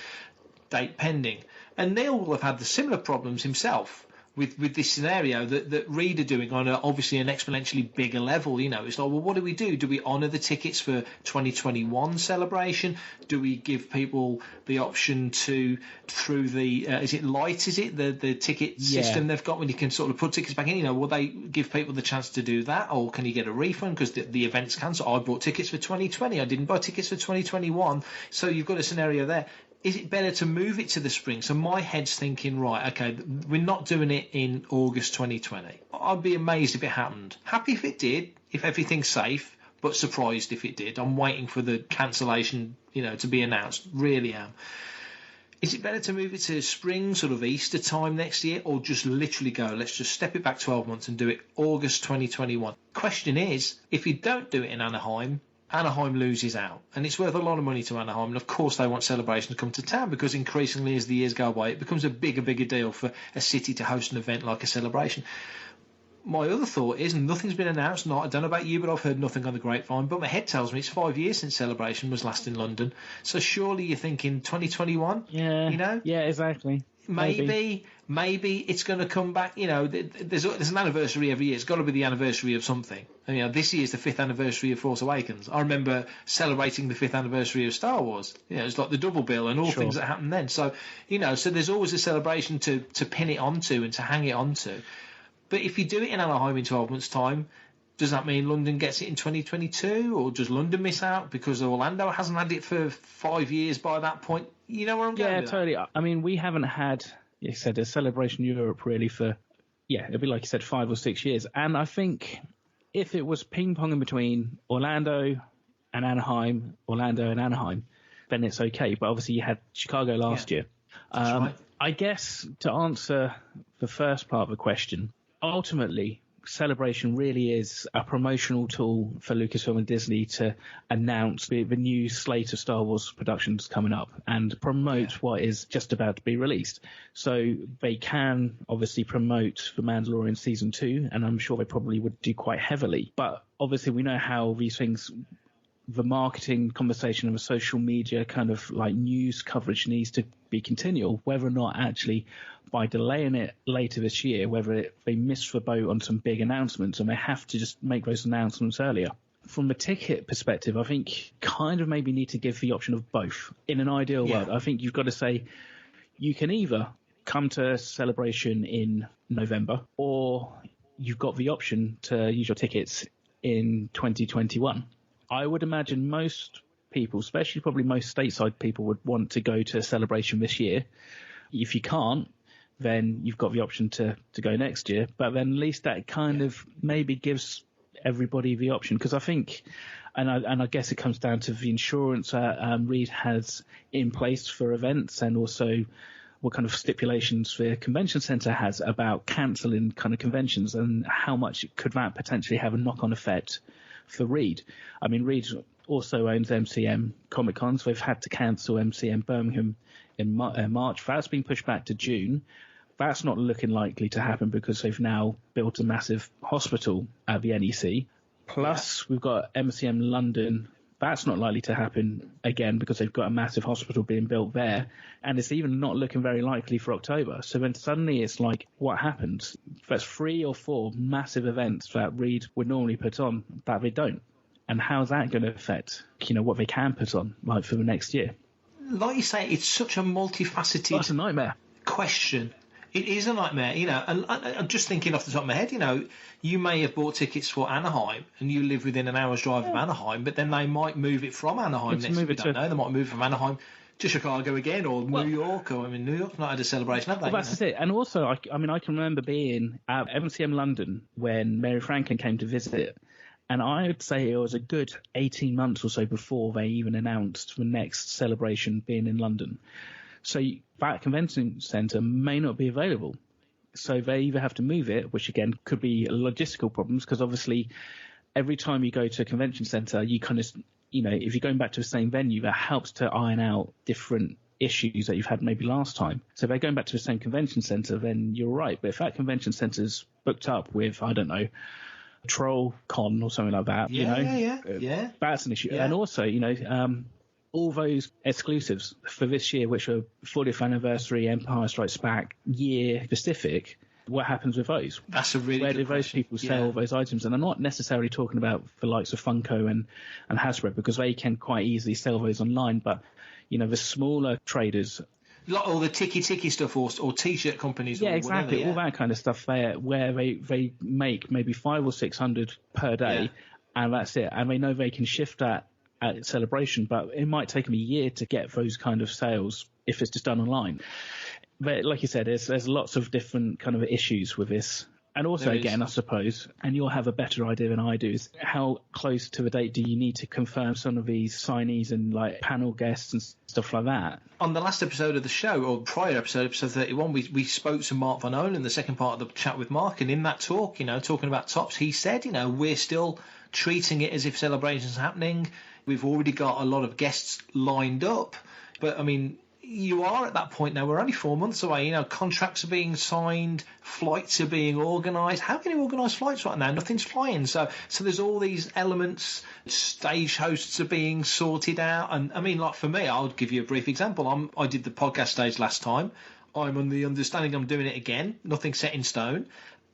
Date pending. And Neil will have had the similar problems himself with this scenario that Reed are doing on obviously an exponentially bigger level. It's like, well, what do we do? Do we honour the tickets for 2021 Celebration? Do we give people the option to, through the is it Light, is it the ticket system they've got when you can sort of put tickets back in? Will they give people the chance to do that, or can you get a refund because the event's cancelled? I bought tickets for 2020, I didn't buy tickets for 2021. So you've got a scenario there. Is it better to move it to the spring? So my head's thinking, right, okay, we're not doing it in August 2020. I'd be amazed if it happened. Happy if it did, if everything's safe, but surprised if it did. I'm waiting for the cancellation, to be announced. Really am. Is it better to move it to spring, sort of Easter time next year, or just literally go, let's just step it back 12 months and do it August 2021? Question is, if you don't do it in Anaheim loses out, and it's worth a lot of money to Anaheim, and of course they want Celebration to come to town, because increasingly as the years go by it becomes a bigger deal for a city to host an event like a Celebration. My other thought is, nothing's been announced, I don't know about you, but I've heard nothing on the grapevine, but my head tells me it's 5 years since Celebration was last in London, so surely you're thinking 2021. Yeah, exactly. Maybe it's going to come back. There's an anniversary every year. It's got to be the anniversary of something. And, this year's the 5th anniversary of Force Awakens. I remember celebrating the 5th anniversary of Star Wars. It's like the double bill and all things that happened then. So, so there's always a celebration to pin it onto and to hang it onto. But if you do it in Anaheim in 12 months' time, does that mean London gets it in 2022, or does London miss out because Orlando hasn't had it for 5 years by that point? You know where I'm going with that? Totally. I mean, we haven't had, you said, a Celebration Europe really for, it'd be like you said, 5 or 6 years. And I think if it was ping-ponging between Orlando and Anaheim, then it's okay. But obviously you had Chicago last year. That's right. I guess to answer the first part of the question, ultimately, Celebration really is a promotional tool for Lucasfilm and Disney to announce the new slate of Star Wars productions coming up and promote what is just about to be released. So they can obviously promote The Mandalorian Season 2, and I'm sure they probably would do quite heavily. But obviously we know how these things, the marketing conversation and the social media kind of like news coverage needs to be continual, whether or not actually by delaying it later this year, they miss the boat on some big announcements and they have to just make those announcements earlier. from a ticket perspective, I think kind of maybe need to give the option of both. In an ideal world, I think you've got to say you can either come to Celebration in November, or you've got the option to use your tickets in 2021. I would imagine most people, especially probably most stateside people, would want to go to Celebration this year. If you can't, then you've got the option to go next year. But then at least that kind of maybe gives everybody the option, because I think, and I guess it comes down to the insurance Reed has in place for events, and also what kind of stipulations the convention centre has about cancelling kind of conventions, and how much could that potentially have a knock-on effect for Reed. I mean, Reed also owns MCM Comic Con, so they've had to cancel MCM Birmingham in March. That's been pushed back to June. That's not looking likely to happen because they've now built a massive hospital at the NEC. Plus, we've got MCM London. That's not likely to happen again because they've got a massive hospital being built there. And it's even not looking very likely for October. So then suddenly it's like, what happened? That's 3 or 4 massive events that Reed would normally put on that they don't. And how's that going to affect, what they can put on, like, for the next year? Like you say, it's such a multifaceted That's a nightmare. question. It is a nightmare, and I'm just thinking off the top of my head, you may have bought tickets for Anaheim and you live within an hour's drive of Anaheim, but then they might move it from Anaheim next week. We don't know. They might move from Anaheim to Chicago again, or New York, or New York's not had a celebration, have they? Well, that's it. And also, I can remember being at MCM London when Mary Franklin came to visit, and I would say it was a good 18 months or so before they even announced the next celebration being in London. So that convention centre may not be available. So they either have to move it, which again could be logistical problems, because obviously every time you go to a convention centre, you kind of, if you're going back to the same venue, that helps to iron out different issues that you've had maybe last time. So if they're going back to the same convention centre, then you're right. But if that convention centre's booked up with, I don't know, Troll Con or something like that, that's an issue. Yeah. And also, all those exclusives for this year, which are 40th anniversary, Empire Strikes Back, year specific, what happens with those? That's a really Where good do those people sell those items? And I'm not necessarily talking about the likes of Funko and Hasbro, because they can quite easily sell those online. But, the smaller traders, like all the tiki stuff, or t-shirt companies, yeah, or exactly, whatever, all that kind of stuff there, where they make maybe 500 or 600 per day, and that's it, and they know they can shift that at Celebration, but it might take them a year to get those kind of sales if it's just done online. But like you said, there's lots of different kind of issues with this. And also, again, I suppose, and you'll have a better idea than I do, is how close to the date do you need to confirm some of these signees and like panel guests and stuff like that? On the last episode of the show, or prior episode 31, we spoke to Mark Van Olen in the second part of the chat with Mark, and in that talk, talking about tops, he said, we're still treating it as if Celebration's happening. We've already got a lot of guests lined up, but I mean, you are at that point now. We're only 4 months away. Contracts are being signed, flights are being organised. How can you organise flights right now? Nothing's flying. So there's all these elements. Stage hosts are being sorted out, and I mean, like for me, I'll give you a brief example. I did the podcast stage last time. I'm on the understanding I'm doing it again. Nothing set in stone.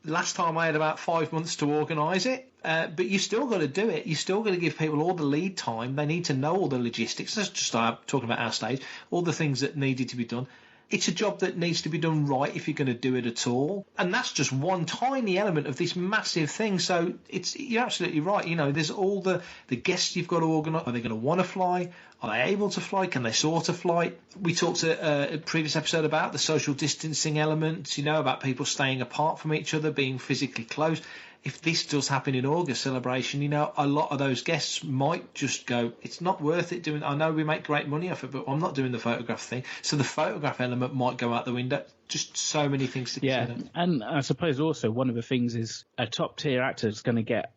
Last time I had about 5 months to organise it, but you still got to do it. You still got to give people all the lead time. They need to know all the logistics. That's just talking about our stage, all the things that needed to be done. It's a job that needs to be done right if you're going to do it at all. And that's just one tiny element of this massive thing. So you're absolutely right. There's all the guests you've got to organise. Are they going to want to fly? Are they able to fly? Can they sort of fly? We talked a previous episode about the social distancing element, about people staying apart from each other, being physically close. If this does happen in August Celebration, a lot of those guests might just go, it's not worth it doing. I know we make great money off it, but I'm not doing the photograph thing. So the photograph element might go out the window. Just so many things to consider. Yeah, and I suppose also one of the things is a top tier actor is going to get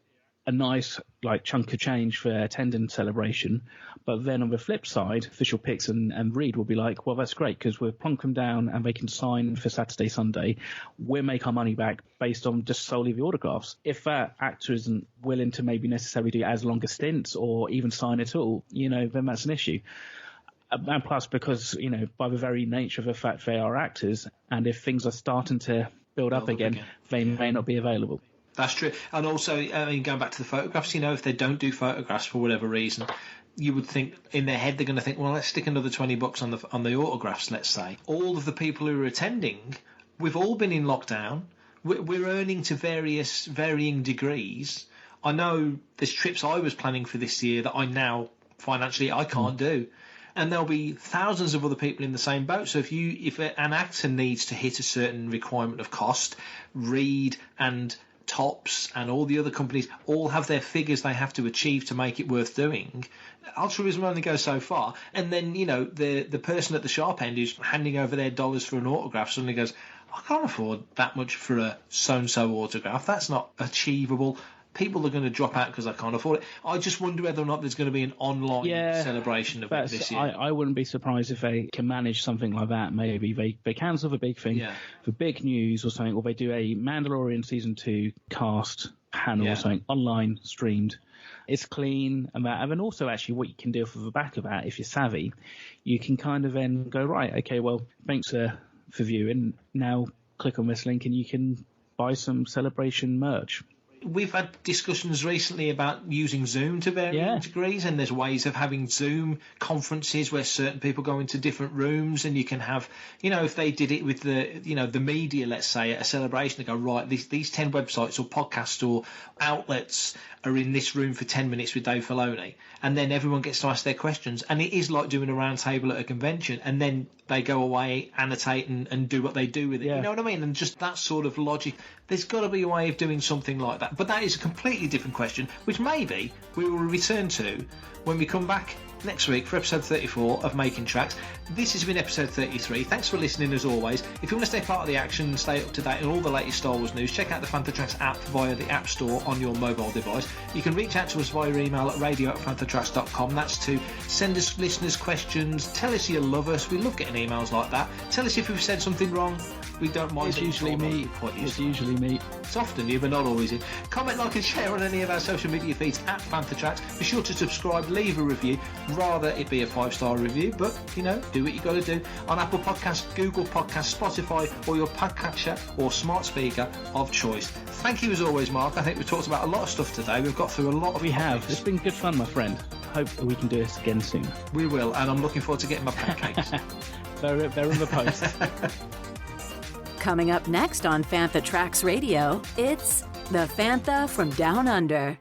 a nice chunk of change for attending Celebration, but then on the flip side, Official Picks and Reed will be like, well, that's great because we'll plonk them down and they can sign for Saturday, Sunday. We'll make our money back based on just solely the autographs. If that actor isn't willing to maybe necessarily do as long a stints or even sign at all, then that's an issue. And plus, because, by the very nature of the fact they are actors, and if things are starting to build up again, they may not be available. That's true. And also, I mean, going back to the photographs, if they don't do photographs for whatever reason, you would think in their head they're going to think, well, let's stick another $20 on the autographs, let's say. All of the people who are attending, we've all been in lockdown. We're earning to varying degrees. I know there's trips I was planning for this year that I now financially I can't do. And there'll be thousands of other people in the same boat. So if an actor needs to hit a certain requirement of cost, Reed and Tops and all the other companies all have their figures they have to achieve to make it worth doing. Altruism only goes so far. And then, the person at the sharp end who's handing over their dollars for an autograph suddenly goes, I can't afford that much for a so-and-so autograph. That's not achievable. People are going to drop out because I can't afford it. I just wonder whether or not there's going to be an online celebration of it this year. I wouldn't be surprised if they can manage something like that. Maybe they cancel the big thing for big news or something, or they do a Mandalorian Season 2 cast panel or something online streamed. It's clean and that. And then also actually what you can do for the back of that, if you're savvy, you can kind of then go, right, okay, well, thanks for viewing. Now click on this link and you can buy some celebration merch. We've had discussions recently about using Zoom to varying degrees, and there's ways of having Zoom conferences where certain people go into different rooms, and you can have, if they did it with the media, let's say, at a celebration, they go, right, these 10 websites or podcasts or outlets are in this room for 10 minutes with Dave Filoni, and then everyone gets to ask their questions, and it is like doing a round table at a convention, and then they go away, annotate and do what they do with it. You know what I mean? And just that sort of logic. There's got to be a way of doing something like that. But that is a completely different question, which maybe we will return to when we come back next week for episode 34 of Making Tracks. This has been episode 33. Thanks for listening as always. If you want to stay part of the action and stay up to date on all the latest Star Wars news, check out the Fantha Tracks app via the App Store on your mobile device. You can reach out to us via email at radio@fanthatracks.com. That's to send us listeners' questions, tell us you love us. We love getting emails like that. Tell us if we've said something wrong. We don't mind. It's usually me. It's often you, but not always you. Comment, like and share on any of our social media feeds at Fantha Tracks. Be sure to subscribe, leave a review. Rather it be a 5-star review, but do what you got to do on Apple Podcasts, Google Podcasts, Spotify, or your podcatcher or smart speaker of choice. Thank you as always, Mark. I think we've talked about a lot of stuff today. We've got through a lot of topics. It's been good fun, my friend. Hope that we can do this again soon. We will, and I'm looking forward to getting my pancakes. They're in the post. Coming up next on Fantha Tracks Radio, it's the Fantha from Down Under.